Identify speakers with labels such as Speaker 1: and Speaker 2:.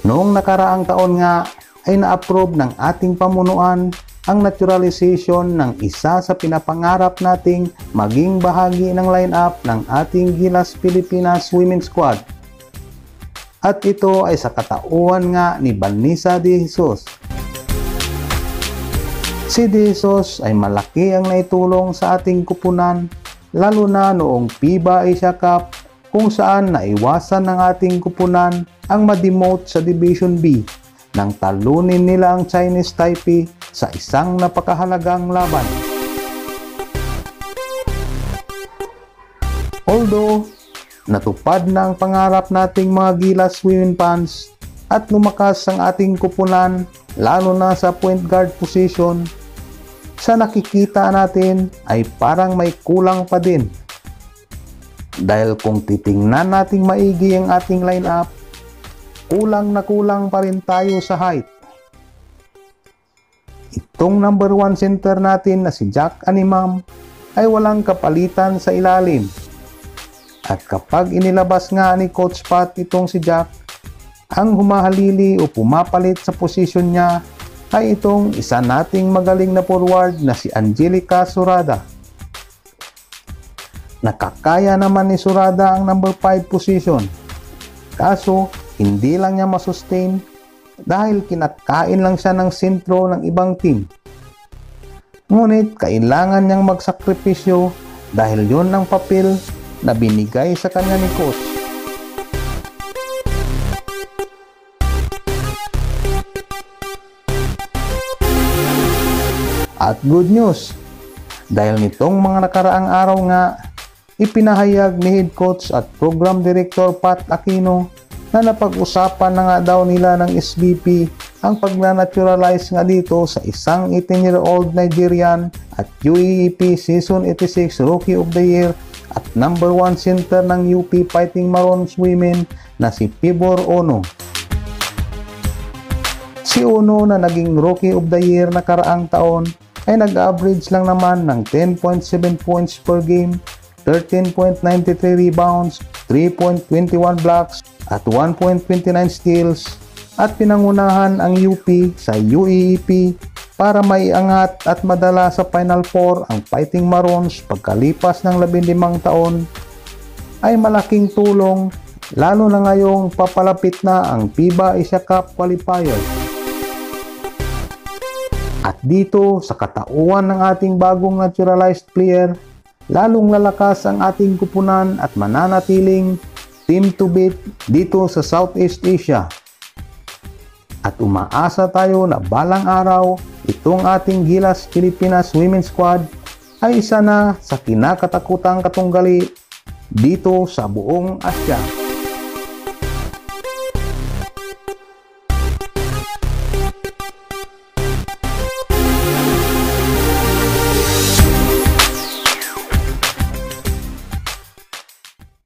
Speaker 1: Noong nakaraang taon nga ay na-approve ng ating pamunuan ang naturalization ng isa sa pinapangarap nating maging bahagi ng lineup ng ating Gilas Pilipinas Women's Squad. At ito ay sa katauhan nga ni Vanessa De Jesus. Si De Jesus ay malaki ang naitulong sa ating kupunan, lalo na noong FIBA Asia Cup kung saan naiwasan ng ating kupunan ang ma-demote sa Division B nang talunin nila ang Chinese Taipei sa isang napakahalagang laban. Although natupad na ang pangarap nating mga Gilas women fans at lumakas ang ating kupunan lalo na sa point guard position, sa nakikita natin ay parang may kulang pa din. Dahil kung titingnan nating maigi ang ating lineup, kulang na kulang pa rin tayo sa height. Itong number 1 center natin na si Jack Animam ay walang kapalitan sa ilalim. At kapag inilabas nga ni Coach Pat itong si Jack, ang humahalili o pumapalit sa posisyon niya ay itong isa nating magaling na forward na si Angelica Surada. Nakakaya naman ni Surada ang number 5 position. Kaso, hindi lang niya masustain dahil kinakain lang siya ng sentro ng ibang team. Ngunit kailangan niyang magsakripisyo dahil yon ang papel na binigay sa kanya ni Coach. At good news, dahil nitong mga nakaraang araw nga, ipinahayag ni Head Coach at Program Director Pat Aquino na napag-usapan na nga daw nila ng SBP ang pagna-naturalize nga dito sa isang 18-year-old Nigerian at UEEP Season 86 Rookie of the Year at number 1 center ng UP Fighting Maroons Women na si Pibor Ono. Si Ono na naging Rookie of the Year nakaraang taon ay nag-average lang naman ng 10.7 points per game, 13.93 rebounds, 3.21 blocks, at 1.29 steals at pinangunahan ang UP sa UEEP para maiangat at madala sa Final Four ang Fighting Maroons pagkalipas ng 15 taon ay malaking tulong lalo na ngayong papalapit na ang FIBA Asia Cup qualifiers. At dito sa katauhan ng ating bagong naturalized player, lalong lalakas ang ating kupunan at mananatiling team to beat dito sa Southeast Asia. At umaasa tayo na balang araw, itong ating Gilas Pilipinas Women's Squad ay isa na sa kinakatakutang katunggali dito sa buong Asya.